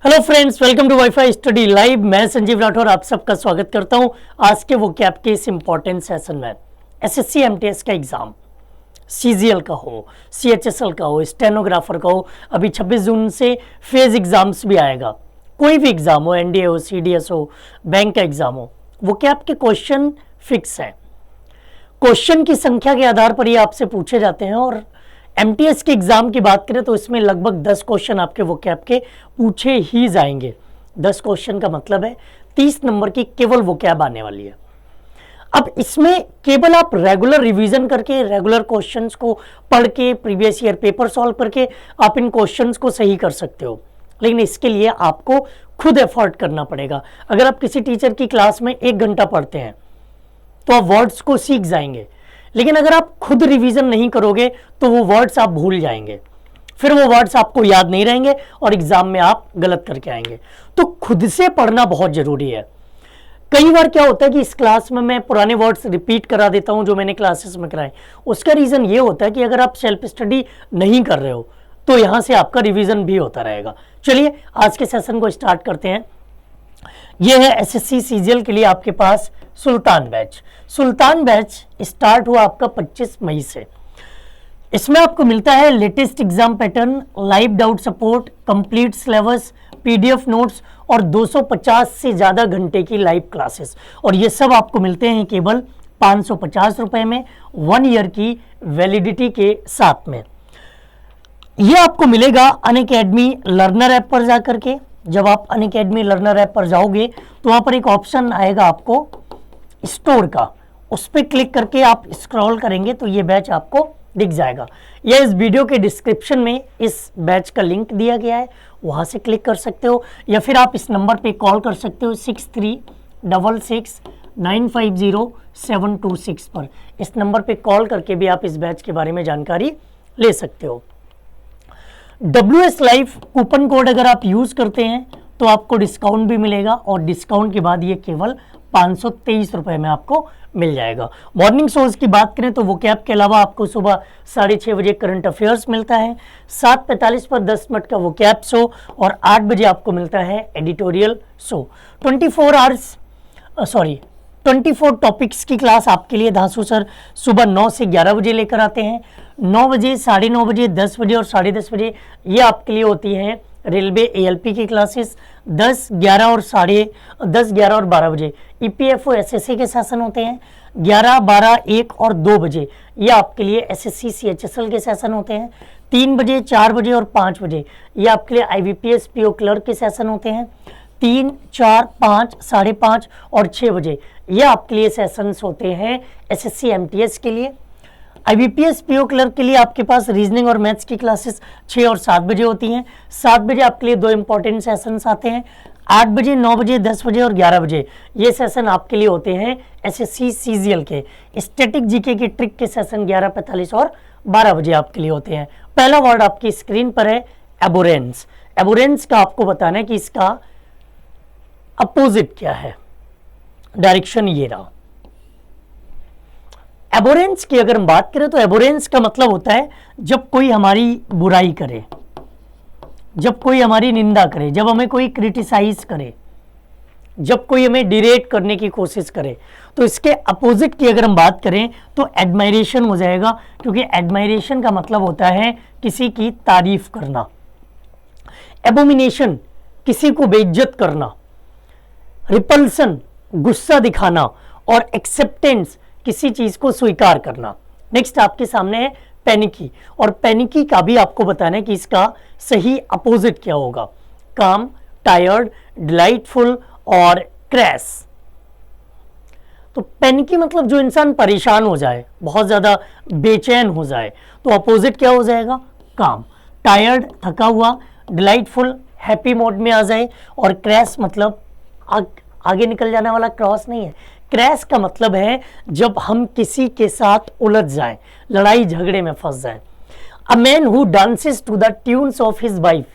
Hello friends, welcome to wifi study live. मैं संजीव राठौर आप सबका स्वागत करता हूं आज के वोकैब के इस इंपॉर्टेंट सेशन में। एसएससी एमटीएस का एग्जाम सीजीएल का हो, सीएचएसएल का हो, स्टेनोग्राफर का हो, अभी 26 जून से फेज एग्जाम्स भी आएगा। कोई भी एग्जाम हो, एनडीए हो, सीडीएस हो, बैंक का एग्जाम हो, वोकैब के क्वेश्चन फिक्स है। क्वेश्चन की संख्या के आधार पर ये आपसे पूछे जाते हैं और एमटीएस के एग्जाम की बात करें तो इसमें लगभग 10 क्वेश्चन आपके वोकैब के पूछे ही जाएंगे। 10 क्वेश्चन का मतलब है 30 नंबर की केवल वोकैब आने वाली है। अब इसमें केवल आप रेगुलर रिवीजन करके, रेगुलर क्वेश्चंस को पढ़ के, प्रीवियस ईयर पेपर सॉल्व करके आप इन क्वेश्चंस को सही कर सकते हो, लेकिन इसके लिए आपको खुद एफर्ट करना पड़ेगा। अगर आप किसी टीचर की क्लास में 1 घंटा पढ़ते हैं तो आप वर्ड्स को सीख जाएंगे, लेकिन अगर आप खुद रिवीजन नहीं करोगे तो वो वर्ड्स आप भूल जाएंगे, फिर वो वर्ड्स आपको याद नहीं रहेंगे और एग्जाम में आप गलत करके आएंगे। तो खुद से पढ़ना बहुत जरूरी है। कई बार क्या होता है कि इस क्लास में मैं पुराने वर्ड्स रिपीट करा देता हूं जो मैंने क्लासेस में कराए। उसका रीजन ये होता है कि अगर आप सेल्फ स्टडी नहीं कर रहे हो तो यहां से आपका रिवीजन भी होता रहेगा। चलिए आज के सेशन को स्टार्ट करते हैं। यह है एसएससी सीजीएल के लिए आपके पास सुल्तान बैच। सुल्तान बैच स्टार्ट हुआ आपका 25 मई से। इसमें आपको मिलता है latest exam pattern, live doubt support, complete syllabus, PDF notes और 250 से ज्यादा घंटे की लाइव क्लासेस, और ये सब आपको मिलते हैं केवल 550 रुपए में, 1 ईयर की वैलिडिटी के साथ में। ये आपको मिलेगा अनअकैडमी लर्नर ऐप पर जाकर के। जब आप अनअकैडमी लर्नर ऐप पर जाओगे तो वहां पर एक ऑप्शन आएगा आपको स्टोर का, उस पर क्लिक करके आप स्क्रॉल करेंगे तो ये बैच आपको दिख जाएगा। या इस वीडियो के डिस्क्रिप्शन में इस बैच का लिंक दिया गया है, वहां से क्लिक कर सकते हो, या फिर आप इस नंबर पे कॉल कर सकते हो 6366950726 पर। इस नंबर पे कॉल करके भी आप इस बैच के बारे में जानकारी ले सकते हो। WS लाइव कूपन कोड अगर आप यूज करते हैं तो आपको डिस्काउंट भी मिलेगा, और डिस्काउंट के बाद ये केवल 523 रुपए में आपको मिल जाएगा। मॉर्निंग शोज की बात करें तो वोकैब के अलावा आपको सुबह 6:30 बजे करंट अफेयर्स मिलता है, 7:45 पर 10 मिनट का वोकैब शो, और 8 बजे आपको मिलता है एडिटोरियल शो। 24 टॉपिक्स की क्लास आपके लिए धांसू सर सुबह 9 से 11 बजे लेकर आते हैं। 9 बजे, 9:30 बजे, 10 बजे और 10:30 बजे ये आपके लिए होती हैं रेलवे एएलपी की क्लासेस। 10, 11 और 12 बजे ईपीएफओ एसएससी के सेशन होते हैं। 11, 12, 1 और 2 बजे ये आपके लिए एसएससी सीएचएसएल के सेशन होते हैं। 3 बजे, 4 बजे और 5 बजे ये आपके लिए आईबीपीएस पीओ क्लर्क के सेशन होते हैं। 3, 4, 5, 5:30 और 6 बजे ये आपके लिए सेशंस होते हैं एसएससी एमटीएस के लिए। आईबीपीएस पीओ क्लर्क के लिए आपके पास रीजनिंग और मैथ्स की क्लासेस 6 और 7 बजे होती हैं। 7 बजे आपके लिए 2 इंपॉर्टेंट सेशंस आते हैं। 8 बजे, 9 बजे, 10 बजे और 11 बजे ये सेशन आपके लिए होते हैं एसएससी सीजीएल के। स्टैटिक जीके के ट्रिक के सेशन 11:45 और 12 बजे आपके लिए होते हैं। पहला वर्ड आपकी स्क्रीन पर है एबोरेंस। एबोरेंस का आपको बताना है कि इसका अपोजिट क्या है। डायरेक्शन ये रहा। एबोरेंस की अगर हम बात करें तो एबोरेंस का मतलब होता है जब कोई हमारी बुराई करे, जब कोई हमारी निंदा करे, जब हमें कोई क्रिटिसाइज करे, जब कोई हमें डिरेट करने की कोशिश करे। तो इसके अपोजिट की अगर हम बात करें तो एडमायरेशन हो जाएगा, क्योंकि एडमायरेशन का मतलब होता है किसी की तारीफ करना। एबोमिनेशन किसी को बेइज्जत करना। रिपल्सन गुस्सा दिखाना, और एक्सेप्टेंस किसी चीज को स्वीकार करना। नेक्स्ट आपके सामने है पैनिकी, और पैनिकी का भी आपको बताना है कि इसका सही अपोजिट क्या होगा। काम, टायर्ड, डिलाइटफुल और क्रैश। तो पैनिकी मतलब जो इंसान परेशान हो जाए, बहुत ज्यादा बेचैन हो जाए, तो अपोजिट क्या हो जाएगा? काम। टायर्ड थका हुआ, डिलाइटफुल हैप्पी मोड में आ जाए, और क्रैश मतलब आगे निकल जाने वाला क्रॉस नहीं है। क्रैश का मतलब है जब हम किसी के साथ उलझ जाएं, लड़ाई झगड़े में फंस जाएं। A man who dances to the tunes of his wife.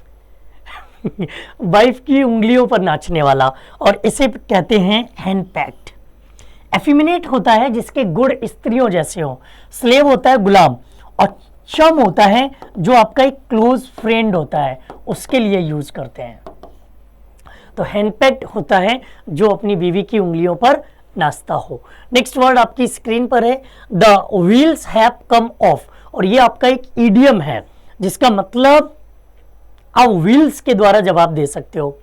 Wife की उंगलियों पर नाचने वाला, और इसे कहते हैं हैंड पैक्ट। एफिमिनेट होता है जिसके गुण स्त्रियों जैसे हो। स्लेव होता है गुलाम, और चम होता है जो आपका एक क्लोज फ्रेंड होता है, उसके लिए यूज करते हैं। तो हैंडपेक्ड होता है जो अपनी बीवी की उंगलियों पर नाचता हो। नेक्स्ट वर्ड आपकी स्क्रीन पर है, the wheels have come of, और ये आपका एक ईडियम है जिसका मतलब आप व्हील्स के द्वारा जवाब दे सकते हो।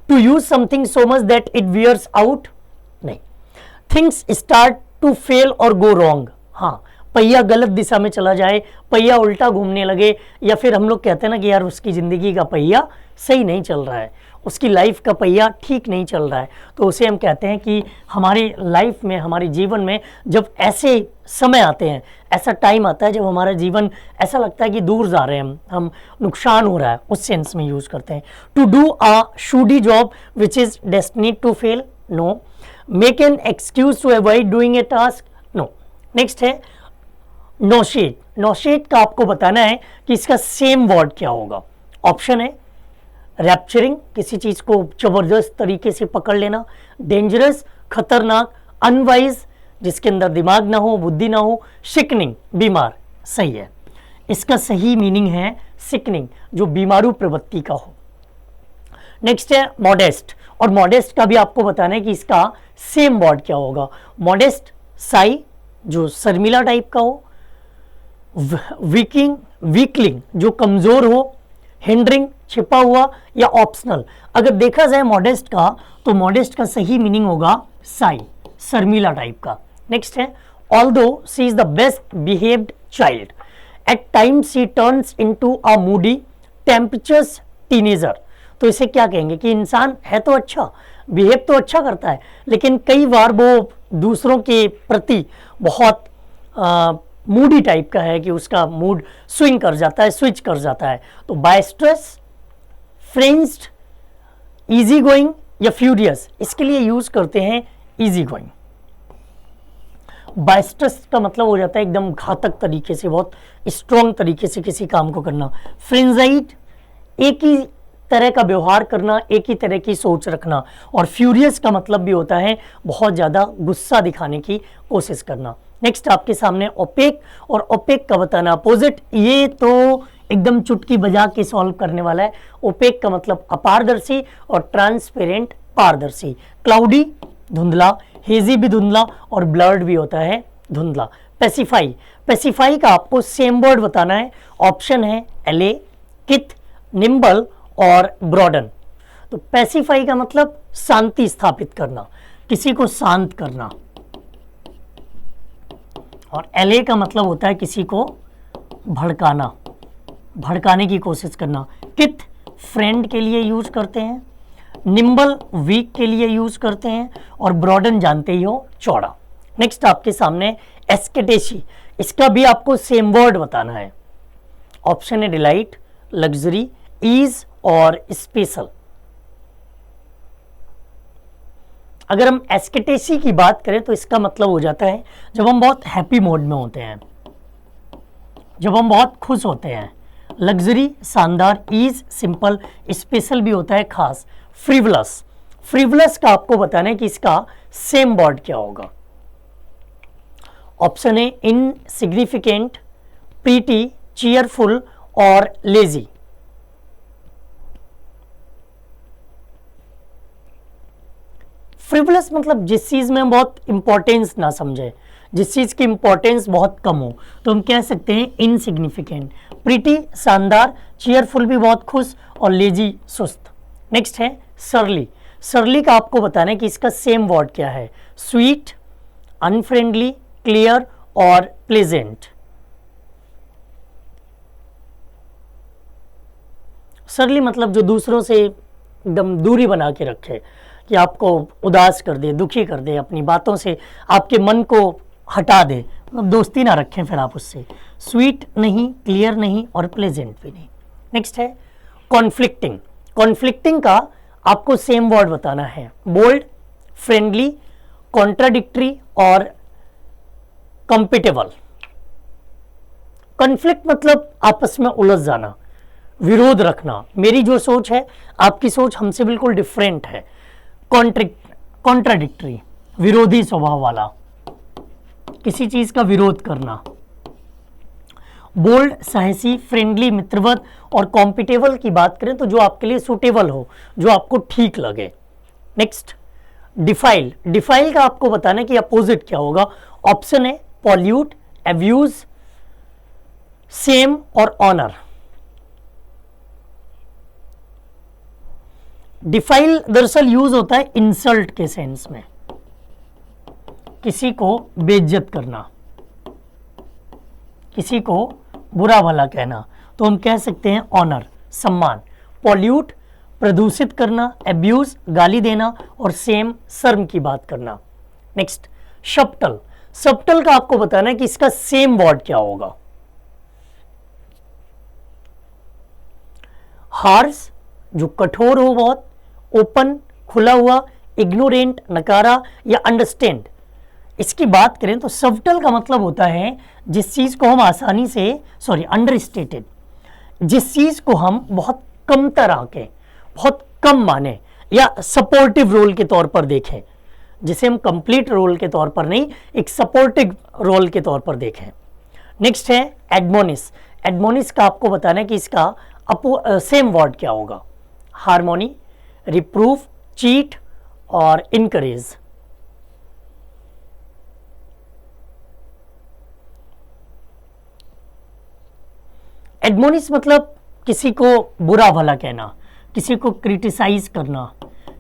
To use something so much that it wears out, नहीं। थिंग्स स्टार्ट टू फेल और गो रॉन्ग, हाँ, पहिया गलत दिशा में चला जाए, पहिया उल्टा घूमने लगे, या फिर हम लोग कहते हैं ना कि यार उसकी जिंदगी का पहिया सही नहीं चल रहा है, उसकी लाइफ का पहिया ठीक नहीं चल रहा है, तो उसे हम कहते हैं कि हमारी लाइफ में, हमारे जीवन में जब ऐसे समय आते हैं, ऐसा टाइम आता है जब हमारा जीवन ऐसा लगता है कि दूर जा रहे हैं हम नुकसान हो रहा है, उस सेंस में यूज करते हैं। To do a shoddy job which is destined to fail, no. Make an excuse to avoid doing a task, no. Next है नोशेट। नोशेट का आपको बताना है कि इसका सेम वर्ड क्या होगा। ऑप्शन है रैप्चरिंग, किसी चीज को जबरदस्त तरीके से पकड़ लेना, डेंजरस, खतरनाक, अनवाइज, जिसके अंदर दिमाग ना हो, बुद्धि ना हो, सिकनिंग, बीमार। सही है, इसका सही मीनिंग है सिकनिंग, जो बीमारू प्रवृत्ति का हो। नेक्स्ट है मॉडेस्ट, और मॉडेस्ट का भी आपको बताना है कि इसका सेम वर्ड क्या होगा। मॉडेस्ट, साई, जो शर्मिला टाइप का हो, वीकलिंग, जो कमजोर हो, हिंडरिंग, छिपा हुआ, या ऑप्शनल। अगर देखा जाए मॉडेस्ट का, तो मॉडेस्ट का सही मीनिंग होगा साई, शर्मिला टाइप का। नेक्स्ट है although she is the best behaved child, at times she turns into a moody tempestuous teenager. तो इसे क्या कहेंगे कि इंसान है तो अच्छा, बिहेव तो अच्छा करता है, लेकिन कई बार वो दूसरों के प्रति बहुत मूडी टाइप का है कि उसका मूड स्विंग कर जाता है, स्विच कर जाता है। तो बायस्ट्रस, फ्रेंच्ड, इजी गोइंग या फ्यूरियस, इसके लिए यूज करते हैं इजी गोइंग। बायस्ट्रस का मतलब हो जाता है एकदम घातक तरीके से, बहुत स्ट्रॉन्ग तरीके से किसी काम को करना। फ्रेंजाइड, एक ही तरह का व्यवहार करना, एक ही तरह की सोच रखना। और फ्यूरियस का मतलब भी होता है बहुत ज़्यादा गुस्सा दिखाने की कोशिश करना। नेक्स्ट आपके सामने ओपेक, और ओपेक का बताना अपोजिट, ये तो एकदम चुटकी बजा के सॉल्व करने वाला है। ओपेक का मतलब अपारदर्शी और ट्रांसपेरेंट पारदर्शी। क्लाउडी, धुंधला, हेजी भी धुंधला, और ब्लर्ड भी होता है धुंधला। पेसिफाई, पेसिफाई का आपको सेम वर्ड बताना है। ऑप्शन है एले, किथ, निम्बल और ब्रॉडन। तो पेसिफाई का मतलब शांति स्थापित करना, किसी को शांत करना, और एले का मतलब होता है किसी को भड़काना, भड़काने की कोशिश करना। किथ फ्रेंड के लिए यूज करते हैं, निम्बल वीक के लिए यूज करते हैं, और ब्रॉडन जानते ही हो चौड़ा। नेक्स्ट आपके सामने एस्केटेशी, इसका भी आपको सेम वर्ड बताना है। ऑप्शन है डिलाइट, लग्जरी, ईज और स्पेशल। अगर हम एस्केटेसी की बात करें तो इसका मतलब हो जाता है जब हम बहुत हैप्पी मोड में होते हैं, जब हम बहुत खुश होते हैं। लग्जरी शानदार, ईज सिंपल, स्पेशल भी होता है खास। फ्रिवलस, फ्रिवलस का आपको बताना है कि इसका सेम वर्ड क्या होगा। ऑप्शन है इनसिग्निफिकेंट, प्रीटी, चीयरफुल और लेजी। फ्रिवलस मतलब जिस चीज में हम बहुत इंपॉर्टेंस ना समझे, जिस चीज की इंपॉर्टेंस बहुत कम हो, तो हम कह सकते हैं इनसिग्निफिकेंट। प्रीटी शानदार, चीयरफुल भी बहुत खुश, और लेजी सुस्त। नेक्स्ट है सरली, सरली का आपको बताना है कि इसका सेम वर्ड क्या है। स्वीट, अनफ्रेंडली, क्लियर और प्लेजेंट। सरली मतलब जो दूसरों से एकदम दूरी बना के रखे, कि आपको उदास कर दे, दुखी कर दे, अपनी बातों से आपके मन को हटा दे, मतलब दोस्ती ना रखें फिर आप उससे। स्वीट नहीं, क्लियर नहीं और प्लेजेंट भी नहीं। नेक्स्ट है कॉन्फ्लिक्टिंग, कॉन्फ्लिक्टिंग का आपको सेम वर्ड बताना है। बोल्ड, फ्रेंडली, कॉन्ट्राडिक्टरी और कंपेटेबल। कॉन्फ्लिक्ट मतलब आपस में उलझ जाना, विरोध रखना, मेरी जो सोच है आपकी सोच हमसे बिल्कुल डिफरेंट है। कॉन्ट्राडिक्टरी, विरोधी स्वभाव वाला, किसी चीज का विरोध करना। बोल्ड, साहसी, फ्रेंडली, मित्रवत और कॉम्पिटेबल की बात करें तो जो आपके लिए सुटेबल हो, जो आपको ठीक लगे। Next, defile. डिफाइल का आपको बताना है कि अपोजिट क्या होगा। ऑप्शन है पॉल्यूट, एब्यूज, सेम और ऑनर। डिफाइल दरअसल यूज होता है इंसल्ट के सेंस में, किसी को बेइज्जत करना, किसी को बुरा भला कहना, तो हम कह सकते हैं ऑनर, सम्मान। पॉल्यूट, प्रदूषित करना, एब्यूज, गाली देना और सेम, शर्म की बात करना। नेक्स्ट, शब्टल। शब्टल का आपको बताना है कि इसका सेम वर्ड क्या होगा। हार्श, जो कठोर हो बहुत, ओपन, खुला हुआ, इग्नोरेंट, नकारा या अंडरस्टैंड। इसकी बात करें तो सब्टल का मतलब होता है जिस चीज को हम आसानी से, अंडरस्टेटेड, जिस चीज को हम बहुत कम तरह के, बहुत कम माने या सपोर्टिव रोल के तौर पर देखें, जिसे हम कंप्लीट रोल के तौर पर नहीं, एक सपोर्टिव रोल के तौर पर देखें। नेक्स्ट है एडमोनिश। एडमोनिश का आपको बताना है कि इसका सेम वर्ड क्या होगा। हार्मोनी, रिप्रूफ, चीट और इनकरेज। एडमोनिश मतलब किसी को बुरा भला कहना, किसी को क्रिटिसाइज करना,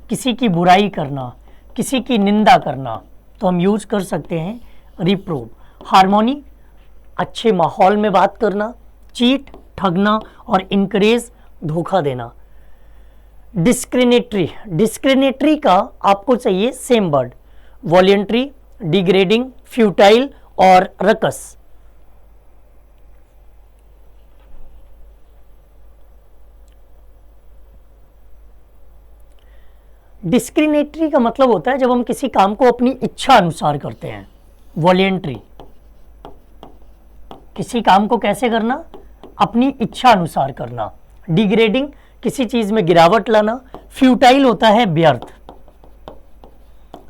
किसी की बुराई करना, किसी की निंदा करना, तो हम यूज कर सकते हैं रिप्रूव। हार्मोनी, अच्छे माहौल में बात करना, चीट, ठगना और इनकरेज, धोखा देना। डिस्क्रिमिनेटरी। डिस्क्रिमिनेटरी का आपको चाहिए same word. Voluntary, degrading, futile और रकस। डिस्क्रिमिनेटरी का मतलब होता है जब हम किसी काम को अपनी इच्छा अनुसार करते हैं। वॉलेंट्री, किसी काम को कैसे करना, अपनी इच्छा अनुसार करना। डिग्रेडिंग, किसी चीज में गिरावट लाना। फ्यूटाइल होता है व्यर्थ।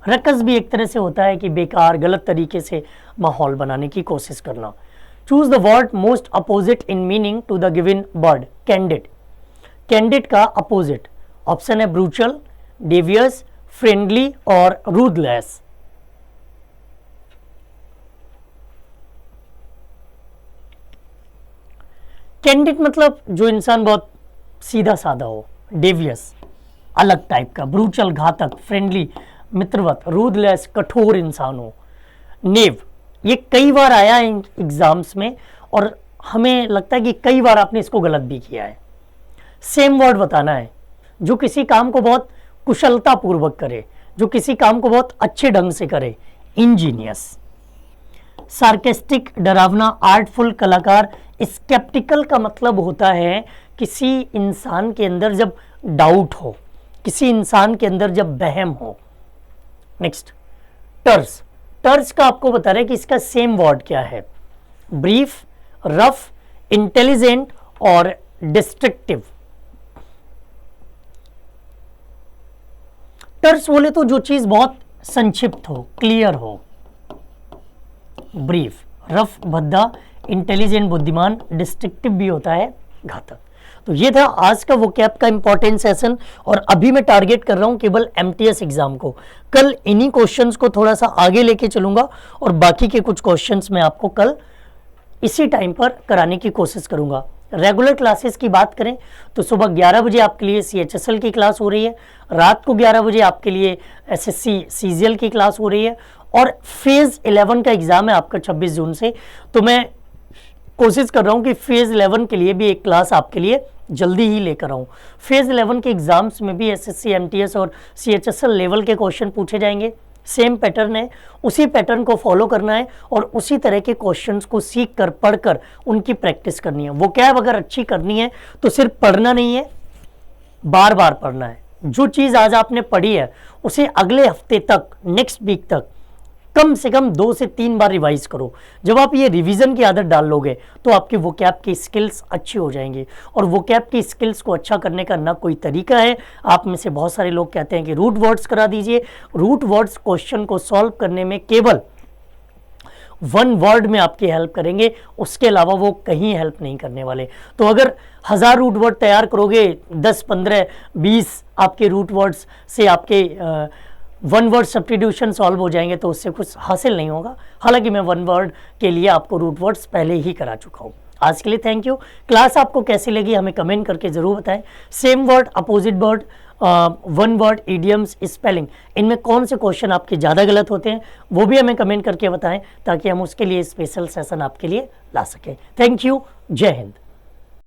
रकस भी एक तरह से होता है कि बेकार, गलत तरीके से माहौल बनाने की कोशिश करना। Choose the word most opposite in meaning to the given word. Candid. Candid का अपोजिट ऑप्शन है ब्रूचल, डेवियस, फ्रेंडली और रूथलेस। कैंडिड मतलब जो इंसान बहुत सीधा साधा हो। डेवियस, अलग टाइप का। ब्रूचल, घातक। फ्रेंडली, मित्रवत। रूथलेस, कठोर इंसान हो। नेव, ये कई बार आया है एग्जाम्स में और हमें लगता है कि कई बार आपने इसको गलत भी किया है। सेम वर्ड बताना है, जो किसी काम को बहुत कुशलता पूर्वक करे, जो किसी काम को बहुत अच्छे ढंग से करे। इंजीनियस। सार्केस्टिक, डरावना, आर्टफुल, कलाकार। स्केप्टिकल का मतलब होता है किसी इंसान के अंदर जब डाउट हो, किसी इंसान के अंदर जब वहम हो। नेक्स्ट, टर्स। टर्स का आपको बता रहे हैं कि इसका सेम वर्ड क्या है। ब्रीफ, रफ, इंटेलिजेंट और डिस्ट्रक्टिव। टर्स बोले तो जो चीज बहुत संक्षिप्त हो, क्लियर हो। ब्रीफ, रफ, भद्दा, इंटेलिजेंट, बुद्धिमान। डिस्ट्रक्टिव भी होता है घातक। तो ये था आज का वोकैब का इंपॉर्टेंट सेशन और अभी मैं टारगेट कर रहा हूं केवल एमटीएस एग्जाम को। कल इन्हीं क्वेश्चंस को थोड़ा सा आगे लेके चलूंगा और बाकी के कुछ क्वेश्चंस मैं आपको कल इसी टाइम पर कराने की कोशिश करूंगा। रेगुलर क्लासेस की बात करें तो सुबह 11 बजे आपके लिए सीएचएसएल की क्लास हो रही है, रात को 11 बजे आपके लिए एसएससी सीजीएल की क्लास हो रही है और फेज 11 का एग्जाम है आपका 26 जून से। तो मैं कोशिश कर रहा हूं कि फेज 11 के लिए भी एक क्लास आपके लिए जल्दी ही लेकर आऊं। फेज 11 के एग्जाम्स में भी एसएससी, एमटीएस और सीएचएसएल लेवल के क्वेश्चन पूछे जाएंगे। सेम पैटर्न है, उसी पैटर्न को फॉलो करना है और उसी तरह के क्वेश्चंस को सीख कर, पढ़कर उनकी प्रैक्टिस करनी है। वोकैब अगर अच्छी करनी है तो सिर्फ पढ़ना नहीं है, बार बार पढ़ना है। जो चीज़ आज आपने पढ़ी है उसे अगले हफ्ते तक, नेक्स्ट वीक तक कम से कम 2 से 3 बार रिवाइज करो। जब आप ये रिवीजन की आदत डाल लोगे तो आपकी वोकैब की स्किल्स अच्छी हो जाएंगी। और वोकैब की स्किल्स को अच्छा करने का ना कोई तरीका है। आप में से बहुत सारे लोग कहते हैं कि रूट वर्ड्स करा दीजिए। रूट वर्ड्स क्वेश्चन को सॉल्व करने में केवल वन वर्ड में आपकी हेल्प करेंगे, उसके अलावा वो कहीं हेल्प नहीं करने वाले। तो अगर 1000 रूट वर्ड तैयार करोगे, 10, 15, 20 आपके रूट वर्ड्स से आपके वन वर्ड सब्स्टिट्यूशन सॉल्व हो जाएंगे, तो उससे कुछ हासिल नहीं होगा। हालांकि मैं वन वर्ड के लिए आपको रूट वर्ड्स पहले ही करा चुका हूँ। आज के लिए थैंक यू। क्लास आपको कैसी लगी हमें कमेंट करके ज़रूर बताएं। Same word, opposite word, one word, idioms, spelling, इनमें कौन से क्वेश्चन आपके ज़्यादा गलत होते हैं वो भी हमें कमेंट करके बताएं, ताकि हम उसके लिए स्पेशल सेशन आपके लिए ला सकें। Thank you. जय हिंद।